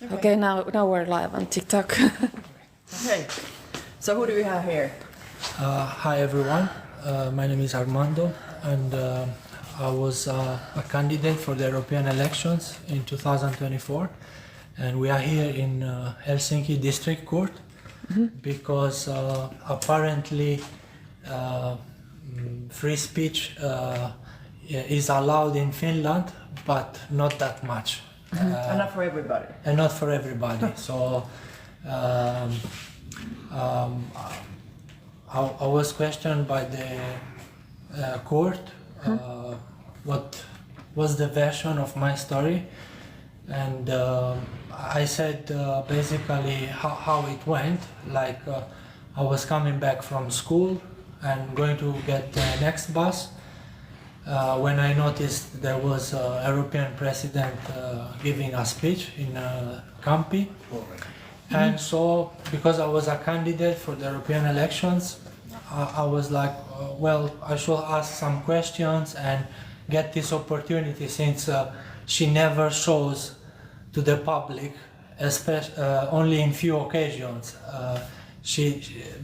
Okay, now we're live on TikTok. Okay, so who do we have here? Hi everyone, my name is Armando and I was a candidate for the European elections in 2024 and we are here in Helsinki District Court because apparently free speech is allowed in Finland but not that much. And not for everybody. And not for everybody. So I was questioned by the court what was the version of my story, and I said basically how it went. Like I was coming back from school and going to get the next bus when I noticed there was a European president giving a speech in Campi. And so, because I was a candidate for the European elections, I was like, well, I should ask some questions and get this opportunity since she never shows to the public, especially only in few occasions.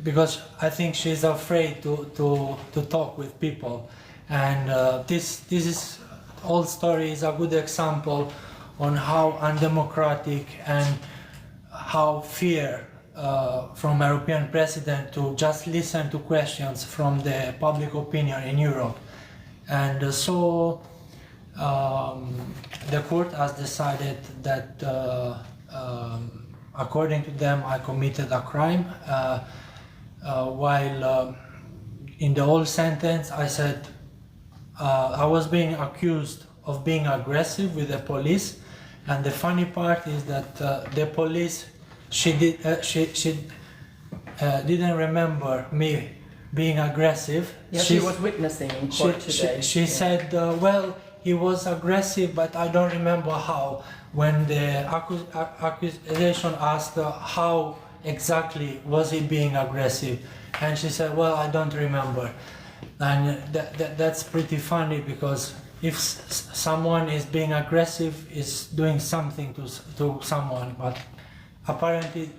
Because I think she's afraid to talk with people. And this whole story is a good example on how undemocratic and how fear from European president to just listen to questions from the public opinion in Europe. And so the court has decided that according to them I committed a crime, while in the whole sentence I said I was being accused of being aggressive with the police, and the funny part is that the police didn't remember me being aggressive. Yeah, she was witnessing in court today. She said, well, he was aggressive, but I don't remember how. When the accusation asked how exactly was he being aggressive, and she said, well, I don't remember. And that's pretty funny, because if someone is being aggressive, is doing something to someone, but apparently,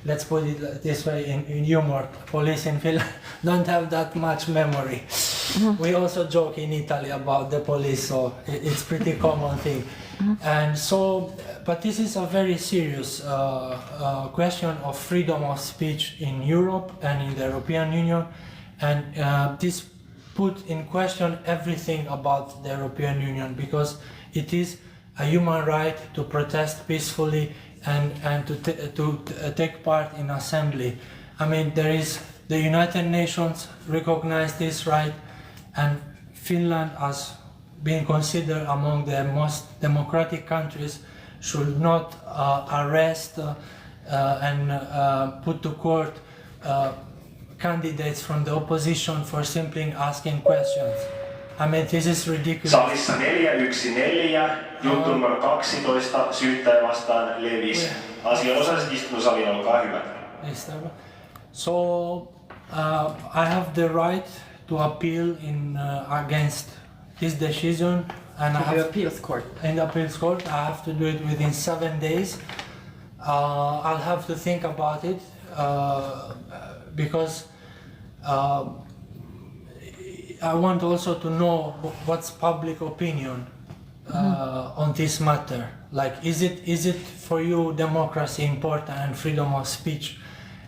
let's put it this way in humor, police in Finland don't have that much memory. We also joke in Italy about the police, so it's pretty common thing. And so, but this is a very serious question of freedom of speech in Europe and in the European Union. And this put in question everything about the European Union, because it is a human right to protest peacefully and to take part in assembly. I mean, there is the United Nations recognize this right, and Finland, as being considered among the most democratic countries, should not arrest and put to court candidates from the opposition for simply asking questions. I mean, this is ridiculous. Salissa 414, juttu numero 12, syyttäjä vastaan Levis. Asianosaiset istuntosalin, olkaa hyvä. So, I have the right to appeal against this decision. And In the appeals court. In the appeals court, I have to do it within 7 days. I'll have to think about it because I want also to know what's public opinion on this matter. Like, is it for you democracy important and freedom of speech?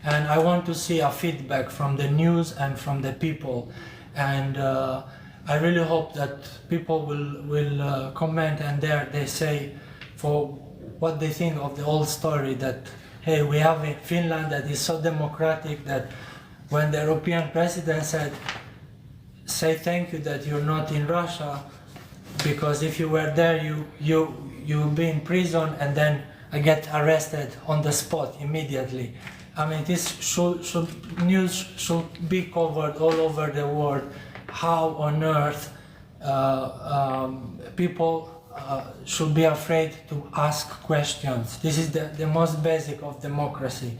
And I want to see a feedback from the news and from the people. And I really hope that people will comment, and there they say for what they think of the whole story, that hey, we have in Finland that is so democratic that when the European president said, say thank you that you're not in Russia, because if you were there you'll be in prison and then get arrested on the spot immediately. I mean, this news should be covered all over the world. How on earth people should be afraid to ask questions? This is the most basic of democracy.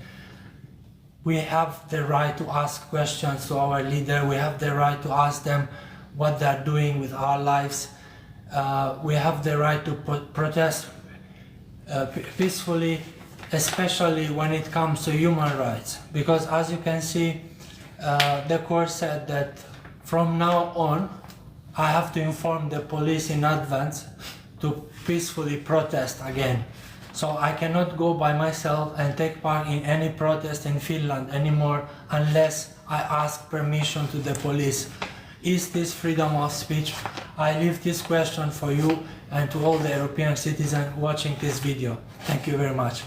We have the right to ask questions to our leader. We have the right to ask them what they're doing with our lives. We have the right to protest peacefully, especially when it comes to human rights. Because as you can see, the court said that from now on, I have to inform the police in advance to peacefully protest again. So I cannot go by myself and take part in any protest in Finland anymore unless I ask permission to the police. Is this freedom of speech? I leave this question for you and to all the European citizens watching this video. Thank you very much.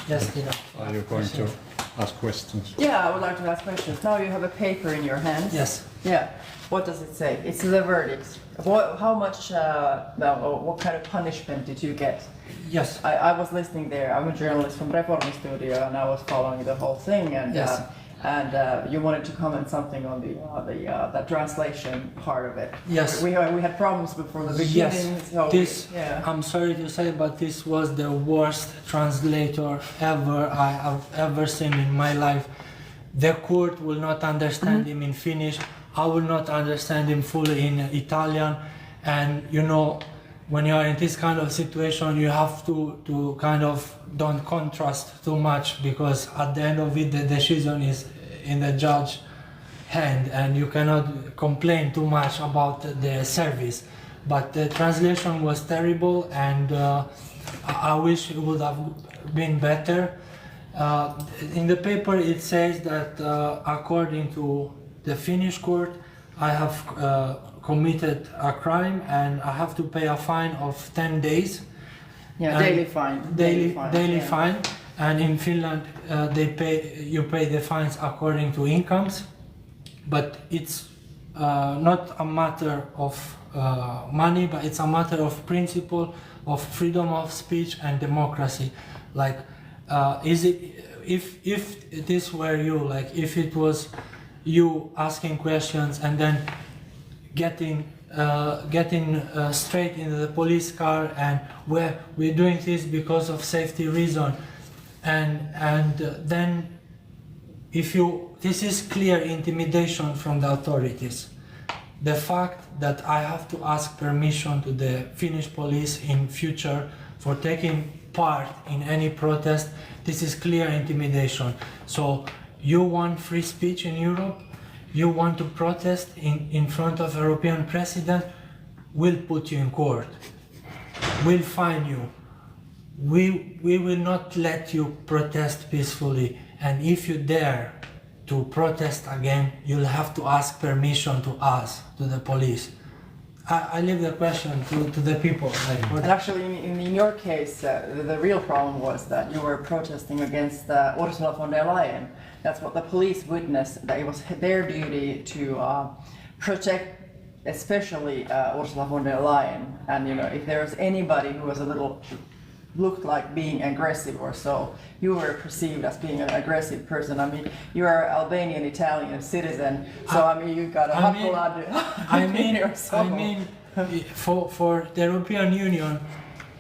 Yes, Tina. Are you going to ask questions? Yeah, I would like to ask questions. Now you have a paper in your hands. Yes. Yeah. What does it say? It's the verdict. How much, what kind of punishment did you get? Yes. I was listening there. I'm a journalist from Reformi Studio, and I was following the whole thing. And Yes. You wanted to comment something on the translation part of it. Yes. We had problems before the beginning. Yes. So This, yeah. I'm sorry to say, but this was the worst translator ever I have ever seen in my life. The court will not understand him in Finnish. I will not understand him fully in Italian. And you know, when you are in this kind of situation, you have to kind of don't contrast too much, because at the end of it, the decision is in the judge's hand and you cannot complain too much about the service. But the translation was terrible, and I wish it would have been better. In the paper it says that according to the Finnish court, I have committed a crime and I have to pay a fine of 10 days. Yeah, And daily fine. Daily yeah. fine. And in Finland, you pay the fines according to incomes, but it's not a matter of money, but it's a matter of principle of freedom of speech and democracy. Like, if this were you, like if it was you asking questions and then getting straight into the police car and we're doing this because of safety reason, and then this is clear intimidation from the authorities. The fact that I have to ask permission to the Finnish police in future for taking part in any protest, this is clear intimidation. So you want free speech in Europe? You want to protest in front of European president? We'll put you in court. We'll fine you. We will not let you protest peacefully. And if you dare to protest again, you'll have to ask permission to us, to the police. I leave the question to the people. And actually, in your case, the real problem was that you were protesting against Ursula von der Leyen. That's what the police witnessed, that it was their duty to protect especially Ursula von der Leyen. And you know, if there was anybody who was looked like being aggressive or so, you were perceived as being an aggressive person. I mean, you are Albanian Italian citizen, so I mean, you got a for the European Union,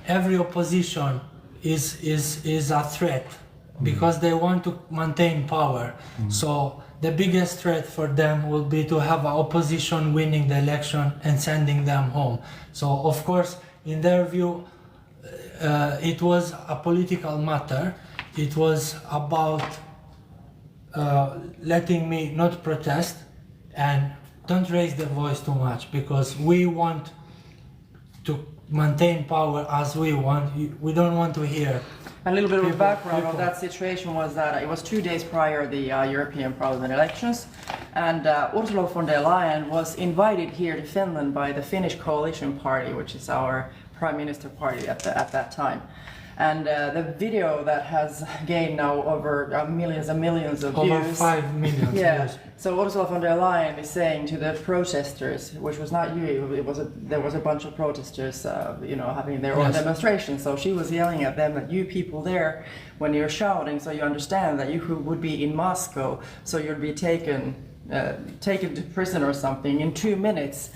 every opposition is a threat, because they want to maintain power. So the biggest threat for them will be to have an opposition winning the election and sending them home. So of course, in their view, it was a political matter. It was about letting me not protest and don't raise the voice too much, because we want to maintain power as we want. We don't want to hear. A little bit of background of that situation was that it was 2 days prior the European Parliament elections, and Ursula von der Leyen was invited here to Finland by the Finnish Coalition Party, which is our Prime Minister party at that time. And the video that has gained now over millions and millions of views. Over 5 million. Yeah. Yes. So Ursula von der Leyen is saying to the protesters, which was not you, there was a bunch of protesters, having their own demonstration. So she was yelling at them that you people there, when you're shouting, so you understand that you would be in Moscow, so you'd be taken to prison or something in 2 minutes.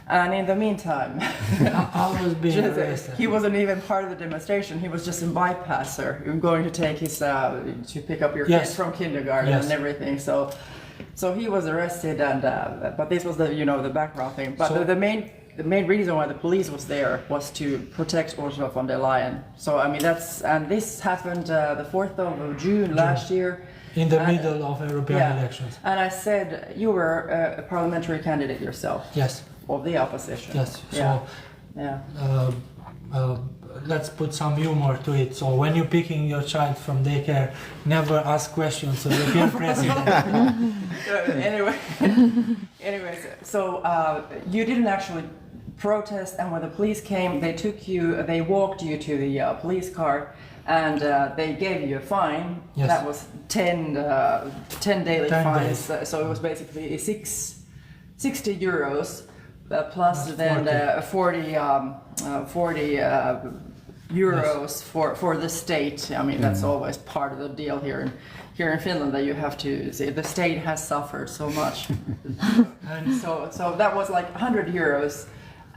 And in the meantime, I was being arrested. He wasn't even part of the demonstration. He was just a bypasser, going to take his to pick up your kids from kindergarten and everything. So he was arrested, and but this was the background thing. But the main the main reason why the police was there was to protect Ursula von der Leyen. So I mean and this happened the 4th of June last year. In the middle of European elections. And I said you were a parliamentary candidate yourself. Yes. Of the opposition. Yes. Yeah. So let's put some humor to it. So when you're picking your child from daycare, never ask questions of the European president. Anyways, so you didn't actually protest, and when the police came, they walked you to the police car, and they gave you a fine. Yes. That was 10 daily 10 fines. days. So it was basically 60 euros plus That's then 40 euros for the state. I mean, that's always part of the deal here in Finland, that you have to see the state has suffered so much. And so that was like 100 euros.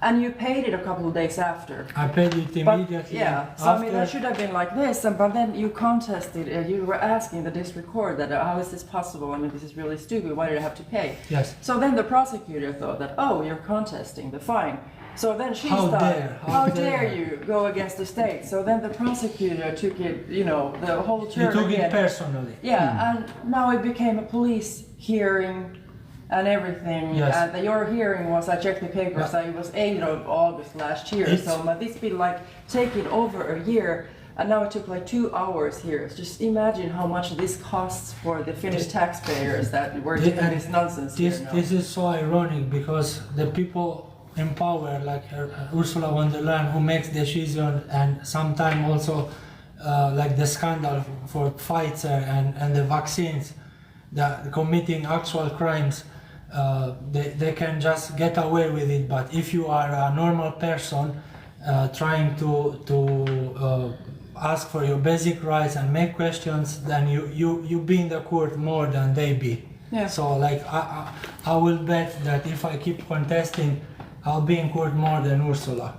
And you paid it a couple of days after. I paid it immediately. So I mean, that should have been like this, but then you contested, you were asking the district court that how is this possible? I mean, this is really stupid. Why did I have to pay? Yes. So then the prosecutor thought that, oh, you're contesting the fine. So then she How started, how dare you go against the state? So then the prosecutor took it, the whole turn You took again. it personally. Yeah, and now it became a police hearing and everything. Yes. And your hearing was, I checked the papers, it was 8th of August last year. So this been like taking over a year, and now it took like 2 hours here. Just imagine how much this costs for the Finnish taxpayers that were doing this nonsense here now. This is so ironic, because the people in power, like Ursula von der Leyen, who makes decisions, and sometimes also like the scandal for Pfizer and the vaccines, committing actual crimes, they can just get away with it. But if you are a normal person trying to ask for your basic rights and make questions, then you be in the court more than they be. Yeah. So like I will bet that if I keep contesting, I'll be in court more than Ursula.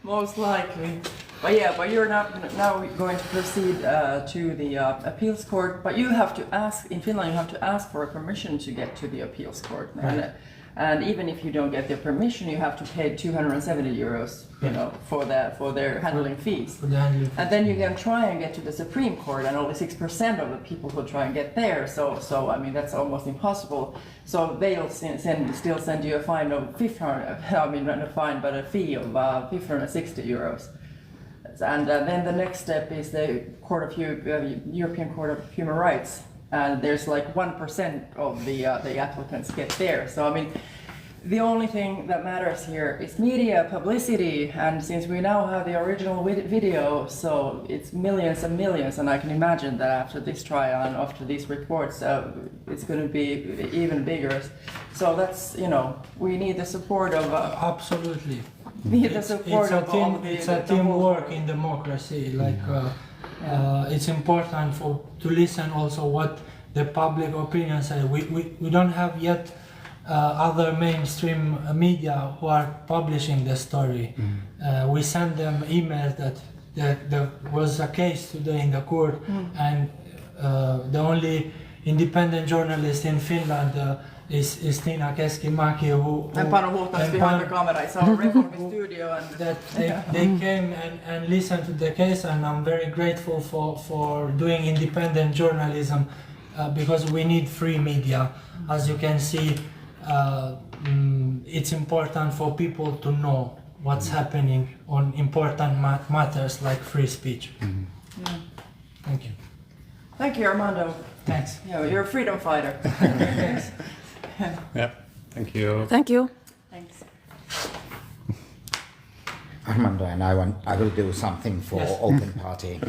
Most likely. But you're now going to proceed to the appeals court. But you have to ask, in Finland, you have to ask for a permission to get to the appeals court. Right. And even if you don't get the permission, you have to pay 270 euros, for their handling fees. And then you can try and get to the Supreme Court, and only 6% of the people who try and get there. So I mean, that's almost impossible. So they'll still send you a fine of 500. I mean, not a fine, but a fee of 560 euros. And then the next step is the European Court of Human Rights. And there's like 1% of the applicants get there. So I mean, the only thing that matters here is media publicity, and since we now have the original video, so it's millions and millions, and I can imagine that after this trial and after these reports, it's going to be even bigger. So that's, we need the support of... Absolutely. Need the support of all the... It's a teamwork in democracy. Like, it's important to listen also what the public opinion says. We don't have yet other mainstream media who are publishing the story. We send them emails that there was a case today in the court, and the only independent journalist in Finland is Tina Keskimäki, who and Panu Huhtanen behind the camera. I saw a rep in the studio, and that they came and listened to the case, and I'm very grateful for doing independent journalism, because we need free media. As you can see, it's important for people to know what's happening on important matters like free speech. Thank you. Thank you, Armando. Thanks. You're a freedom fighter. Yeah, thank you. Thank you. Thanks. Armando and I will do something for Yes. Open Party.